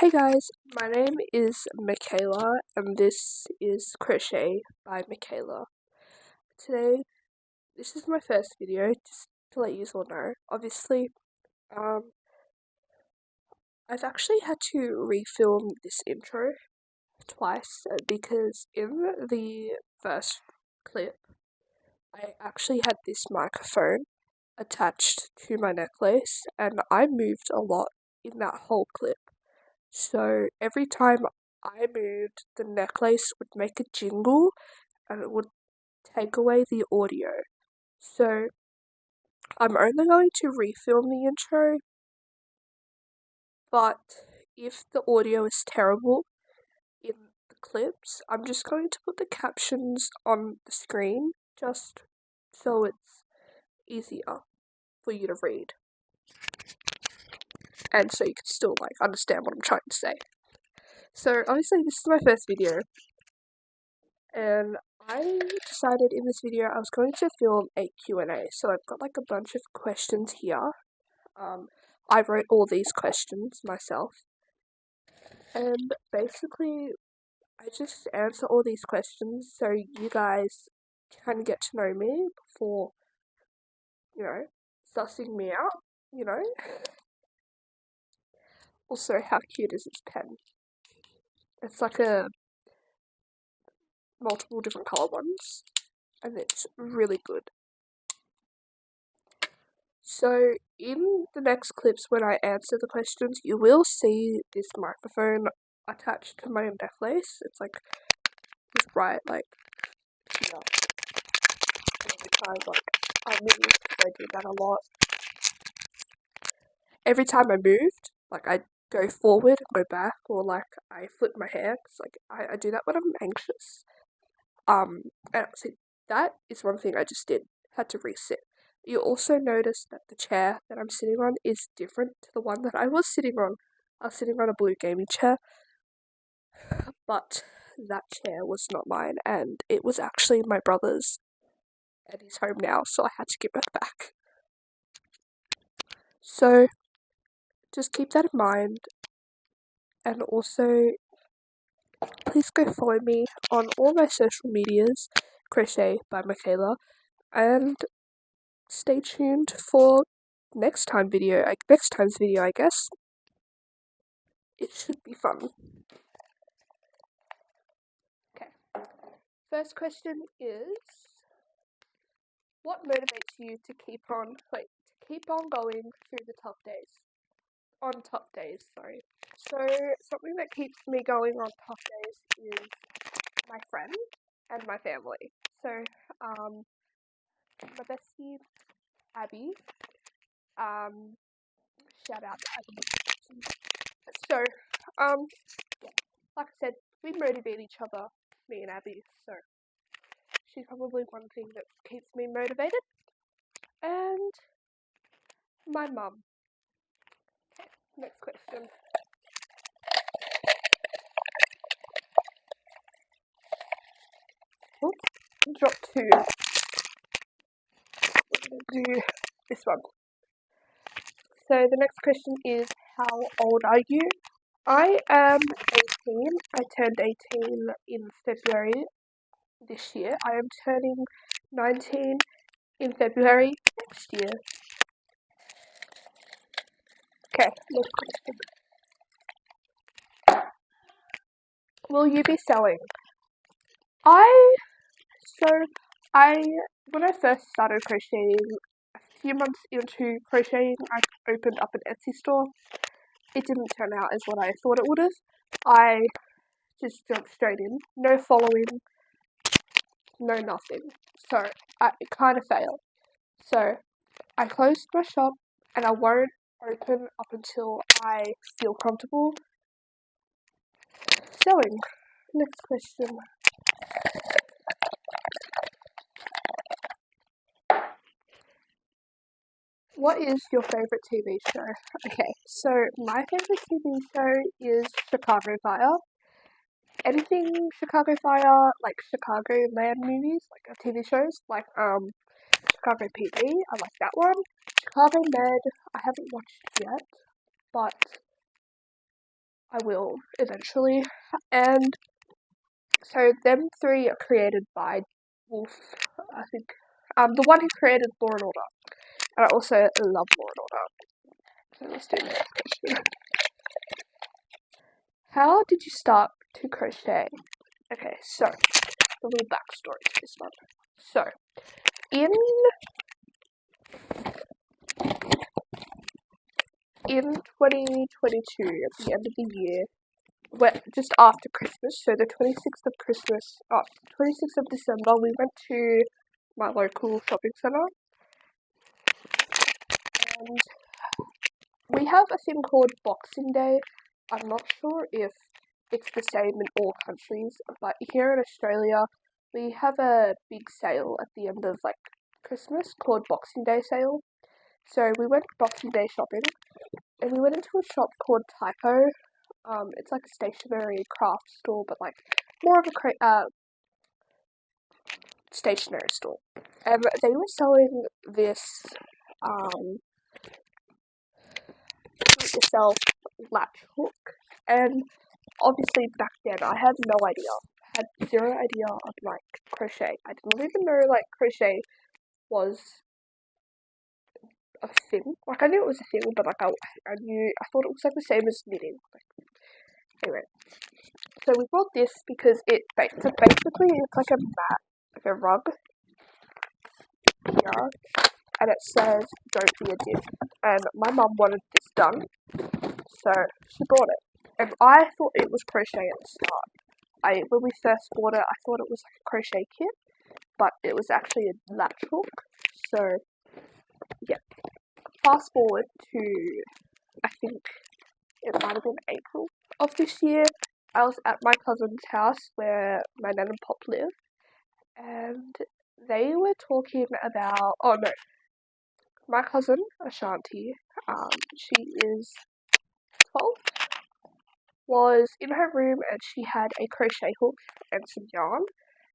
Hey guys, my name is Michaela and this is Crochet by Michaela. Today, this is my first video, just to let you all know. Obviously, um, I've actually had to refilm this intro twice because in the first clip, I actually had this microphone attached to my necklace and I moved a lot in that whole clip. So every time I moved, the necklace would make a jingle and it would take away the audio. So I'm only going to refilm the intro, but if the audio is terrible in the clips, I'm just going to put the captions on the screen just so it's easier for you to read. And so you can still understand what I'm trying to say. So obviously this is my first video, and I decided in this video I was going to film a Q&A. So I've got a bunch of questions here. I wrote all these questions myself, and basically I just answer all these questions so you guys can get to know me before, sussing me out. Also, how cute is this pen? It's like a multiple different colour ones, and it's really good. So in the next clips when I answer the questions, you will see this microphone attached to my necklace. It's right here. And every time I move, because I do that a lot. Every time I moved, I go forward, go back, or I flip my hair. I do that when I'm anxious. And see, that is one thing I just did. Had to reset. You also notice that the chair that I'm sitting on is different to the one that I was sitting on. I was sitting on a blue gaming chair, but that chair was not mine, and it was actually my brother's, and he's home now, so I had to give it back. So just keep that in mind, and also please go follow me on all my social medias, Crochet by Michaela, and stay tuned for next time's video, I guess. It should be fun. Okay. First question is, what motivates you to keep on going through the tough days? On tough days, sorry. So something that keeps me going on tough days is my friends and my family. So my bestie Abby, shout out to Abby. So like I said, we motivate each other, me and Abby. So she's probably one thing that keeps me motivated. And my mum. Okay, next question. Oops, dropped two. Do this one. So the next question is, how old are you? I am 18. I turned 18 in February this year. I am turning 19 in February next year. Okay, next question. Will you be sewing? When I first started crocheting, a few months into crocheting, I opened up an Etsy store. It didn't turn out as what I thought it would have. I just jumped straight in, no following, no nothing. So it kind of failed. So I closed my shop and I won't open up until I feel comfortable sewing. Next question. What is your favourite TV show? Okay, so my favourite TV show is Chicago Fire. Anything Chicago Fire, like Chicago Land movies, TV shows, Chicago PD, I like that one. Chicago Med, I haven't watched yet, but I will eventually. And so them three are created by Wolf, I think. The one who created Law and Order. And I also love Law and Order. So let's do the next question. How did you start to crochet? Okay, so a little backstory to this one. So, in 2022, at the end of the year, just after Christmas, so the 26th of Christmas, 26th of December, we went to my local shopping centre, and we have a thing called Boxing Day. I'm not sure if it's the same in all countries, but here in Australia, we have a big sale at the end of Christmas called Boxing Day sale. So we went Boxing Day shopping, and we went into a shop called Typo. It's like a stationery craft store, but more of a stationery store. And they were selling this yourself latch hook, and obviously back then I had no idea. I had zero idea of crochet. I didn't even know crochet was a thing. I knew it was a thing, but I thought it was the same as knitting. Anyway, so we bought this because basically it's like a mat, like a rug here, and it says "Don't be a dick." And my mum wanted this done, so she brought it. And I thought it was crochet at the start. When we first bought it, I thought it was like a crochet kit, but it was actually a latch hook. So yeah. Fast forward to, I think it might have been April of this year. I was at my cousin's house where my nan and pop live, and they were talking about, oh no, my cousin Ashanti, she is 12, was in her room and she had a crochet hook and some yarn,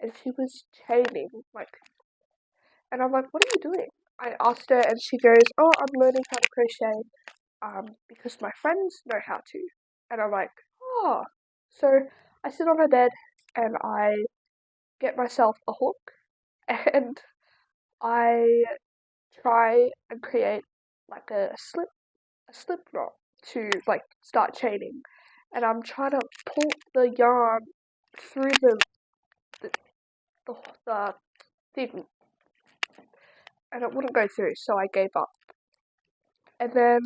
and she was chaining, and I'm like, what are you doing? I asked her and she goes, oh, I'm learning how to crochet, because my friends know how to. And I'm like, oh. So I sit on her bed and I get myself a hook and I try and create a slip knot to start chaining, and I'm trying to pull the yarn through the thing, and it wouldn't go through, so I gave up. And then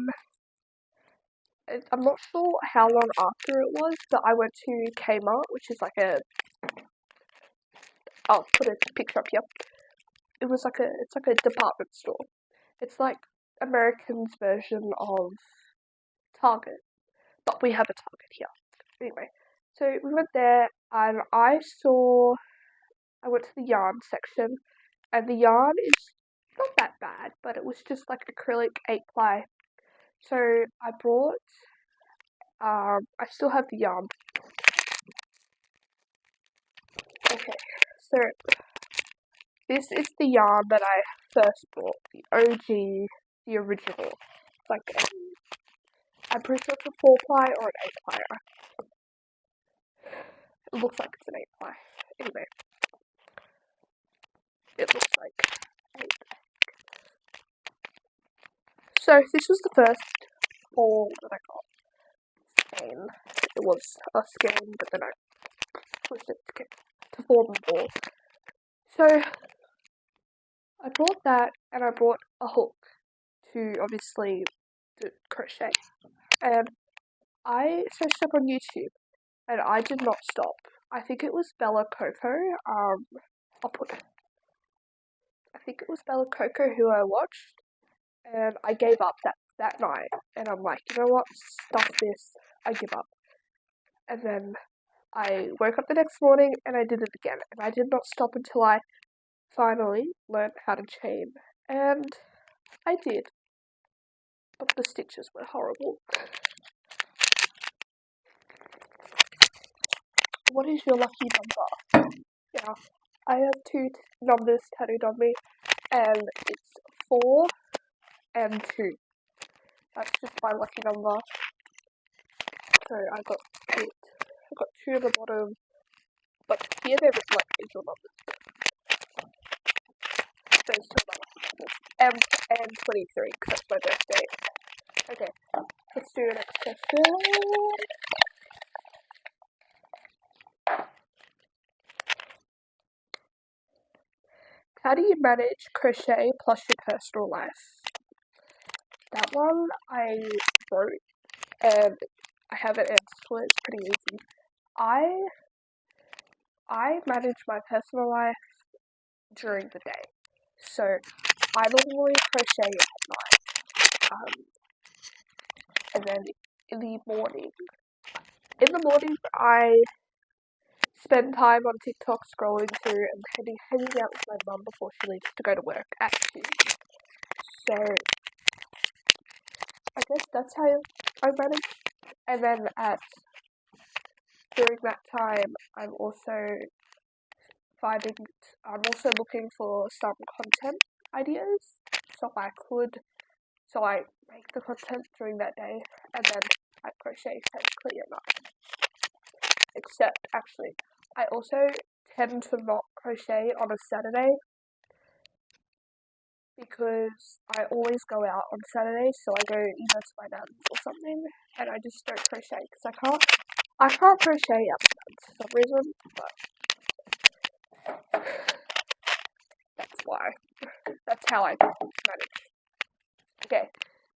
I'm not sure how long after it was, but I went to Kmart, which is I'll put a picture up here. It's like a department store. It's like American's version of Target, but we have a Target here. Anyway, so we went there and I went to the yarn section, and the yarn is not that bad, but it was just acrylic 8-ply. So I brought, I still have the yarn. Okay, so this is the yarn that I first bought, the OG, the original. I'm pretty sure it's a 4-ply or an 8-ply. It looks like it's an 8-ply. Anyway, it looks like 8. So this was the first ball that I got. And it was a skein, but then I pushed it to form a ball. So I brought that, and I brought a hook to obviously do crochet. And I searched up on YouTube, and I did not stop. I think it was Bella Coco. I think it was Bella Coco who I watched, and I gave up that night. And I'm like, you know what? Stuff this. I give up. And then I woke up the next morning and I did it again, and I did not stop until I finally learned how to chain, and I did, but the stitches were horrible. What is your lucky number? Yeah, I have 2 numbers tattooed on me, and it's 4 and 2. That's just my lucky number. So I got it. I got 2 at the bottom, but here they're written like angel numbers. Those 2 numbers. And 23, because that's my birthday. Okay, let's do the next question. How do you manage crochet plus your personal life? That one I wrote, and I have an answer to it. It's pretty easy. I manage my personal life during the day. So I normally crochet at night, and then in the morning. In the morning, I spend time on TikTok scrolling through and hanging out with my mum before she leaves to go to work at 2. So I guess that's how I manage. And then during that time, I'm also looking for some content ideas. So I make the content during that day, and then I crochet technically at night. Except, actually, I also tend to not crochet on a Saturday because I always go out on Saturdays, so I go either to my nan's or something, and I just don't crochet because I can't crochet at my nan's for some reason, but that's why. That's how I manage. Okay,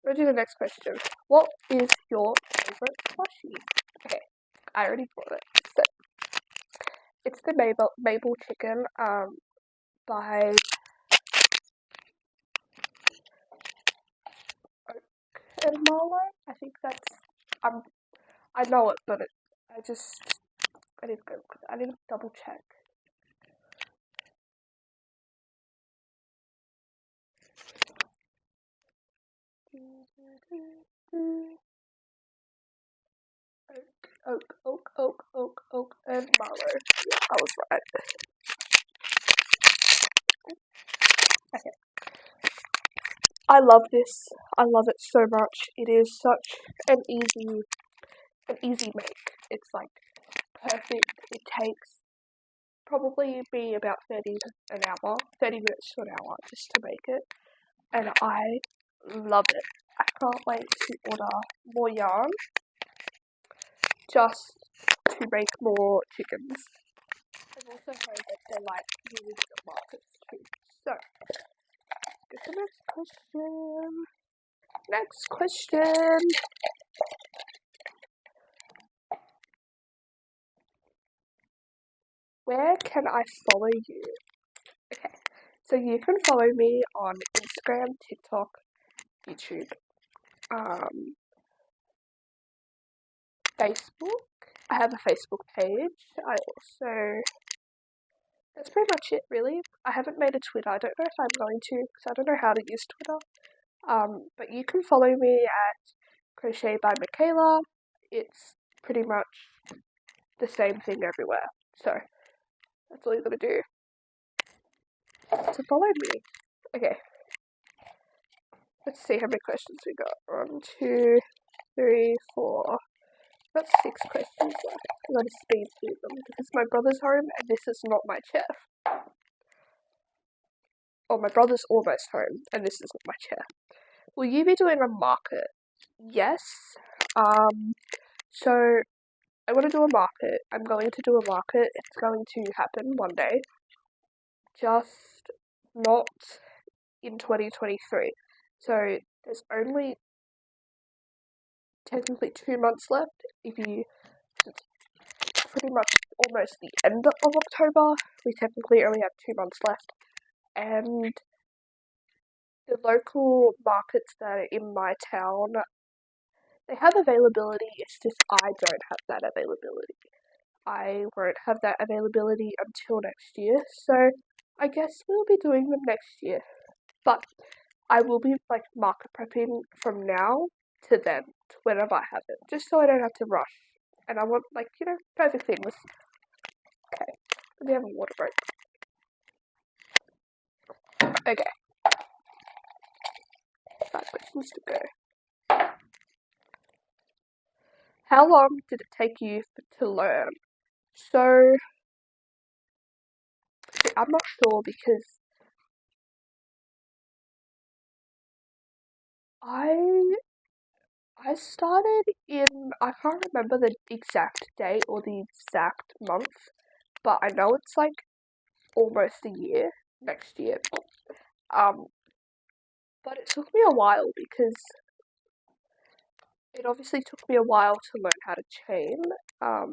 we'll do the next question. What is your favourite plushie? Okay, I already bought it. So, it's the Mabel chicken by Oak and Marlowe. I think that's I know it, but I need to go. I need to double check. Oak and Marlowe. Yeah, I was right. Okay. I love this. I love it so much. It is such an easy make. It's like perfect. It takes probably be about 30 minutes to an hour just to make it. And I love it. I can't wait to order more yarn just to make more chickens. I've also heard that they're like used at markets too. So, get the next question. Next question. Where can I follow you? Okay, so you can follow me on Instagram, TikTok, YouTube, Facebook. I have a Facebook page. That's pretty much it, really. I haven't made a Twitter. I don't know if I'm going to, because I don't know how to use Twitter. But you can follow me at Crochet by Michaela. It's pretty much the same thing everywhere. So that's all you gotta do to follow me. Okay. Let's see how many questions we got. 1, 2, 3, 4. Got 6 questions left. I'm gonna speed through them because my brother's home and this is not my chair. Oh, my brother's almost home and this isn't my chair. Will you be doing a market? Yes. So I want to do a market. I'm going to do a market. It's going to happen one day. Just not in 2023. So there's only technically 2 months left. It's pretty much almost the end of October. We technically only have 2 months left. And the local markets that are in my town, they have availability. It's just I don't have that availability. I won't have that availability until next year. So I guess we'll be doing them next year. But I will be like market prepping from now to then, to whenever I have it, just so I don't have to rush. And I want perfect things. Okay, let me have a water break. Okay, 5 questions to go. How long did it take you to learn? So, I'm not sure because I I started in, I can't remember the exact date or the exact month, but I know it's like almost a year next year. Um, but it took me a while because it obviously took me a while to learn how to chain. I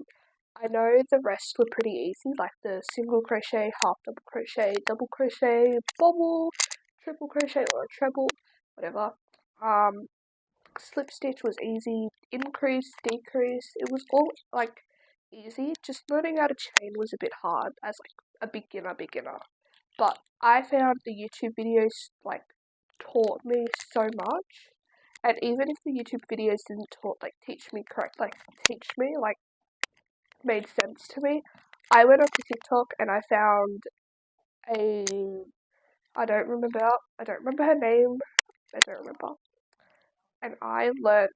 know the rest were pretty easy, like the single crochet, half double crochet, bobble, triple crochet or a treble, whatever. Slip stitch was easy, increase, decrease, it was all like easy. Just learning how to chain was a bit hard as like a beginner. But I found the YouTube videos like taught me so much. And even if the YouTube videos didn't teach me made sense to me, I went onto TikTok and I found a I don't remember her name, I don't remember. And I learnt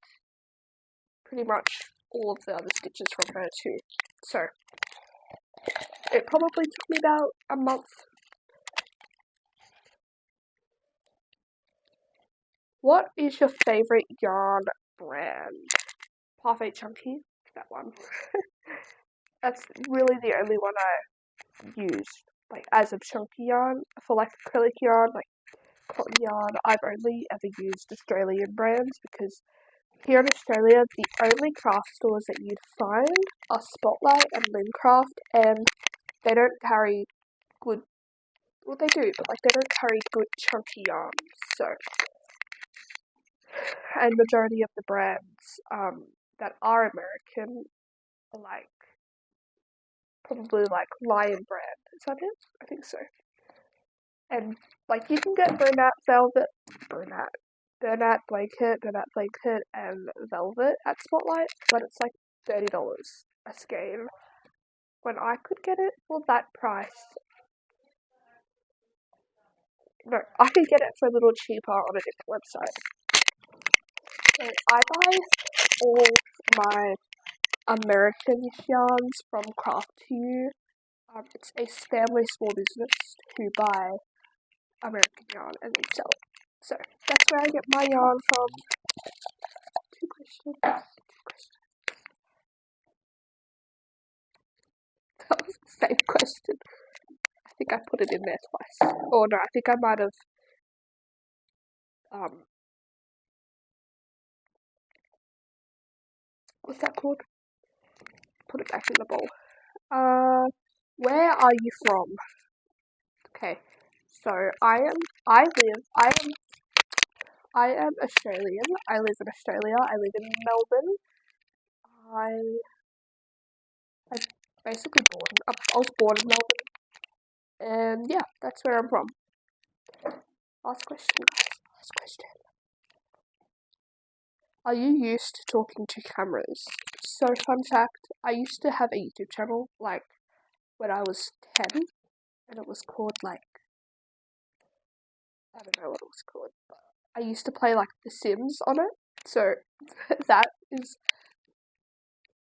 pretty much all of the other stitches from her too. So it probably took me about a month. What is your favourite yarn brand? Parfait Chunky, that one. That's really the only one I use, like as a chunky yarn. For like acrylic yarn, like cotton yarn, I've only ever used Australian brands because here in Australia, the only craft stores that you'd find are Spotlight and Lincraft, and they don't carry good. Well, they do, but like they don't carry good chunky yarns. So, and majority of the brands that are American are like probably like Lion brand. Is that it? I think so. And like you can get Bernat blanket, and velvet at Spotlight, but it's like $30 a skein. When I could get it for that price, no, I could get it for a little cheaper on a different website. So I buy all my American yarns from Craft2. It's a family small business who buy American yarn and then sell it. So that's where I get my yarn from. Two questions. That was the same question. I think I put it in there twice. Or no, I think I might have what's that called? Put it back in the bowl. Where are you from? Okay, so I am Australian. I live in Australia. I live in Melbourne. I I basically I was born in Melbourne, and yeah, that's where I'm from. Last question, guys. Last question. Are you used to talking to cameras? So, fun fact: I used to have a YouTube channel like when I was 10, and it was called like I don't know what it was called, but I used to play like The Sims on it. So that is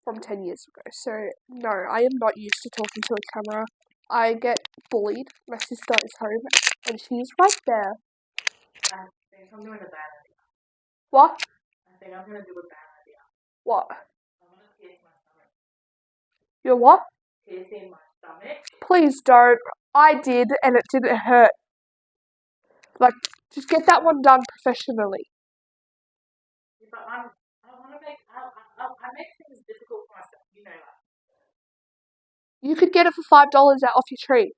from 10 years ago. So no, I am not used to talking to a camera. I get bullied. My sister is home and she's right there. I think I'm doing a bad idea. What? I think I'm gonna do a bad idea. What? I'm gonna pierce my stomach. You're what? Piercing my stomach. Please don't. I did and it didn't hurt. Like, just get that one done professionally. Yeah, but I want to make, I make things difficult for myself, you know that. You could get it for $5 out off your tree.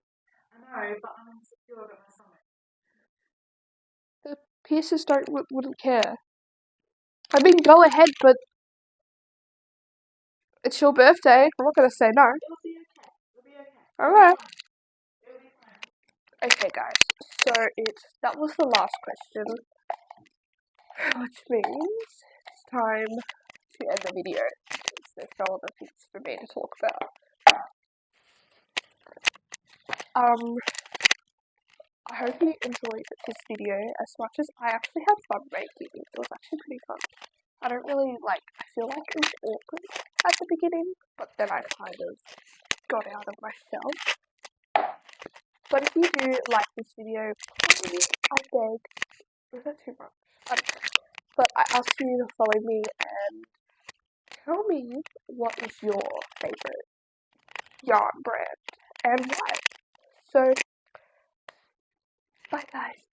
I know, but I'm insecure about my stomach. The piercers wouldn't care. I mean, go ahead, but it's your birthday. I'm not gonna say no. It'll be okay. It'll be okay. Alright. It'll be fine. Okay, guys. So that was the last question, which means it's time to end the video. There's no other things for me to talk about. I hope you enjoyed this video as much as I actually had fun making it. It was actually pretty fun. I don't really I feel like it was awkward at the beginning, but then I kind of got out of myself. But if you do like this video, please, I beg, is that too much? But I ask you to follow me and tell me what is your favorite yarn brand and why. So, bye guys.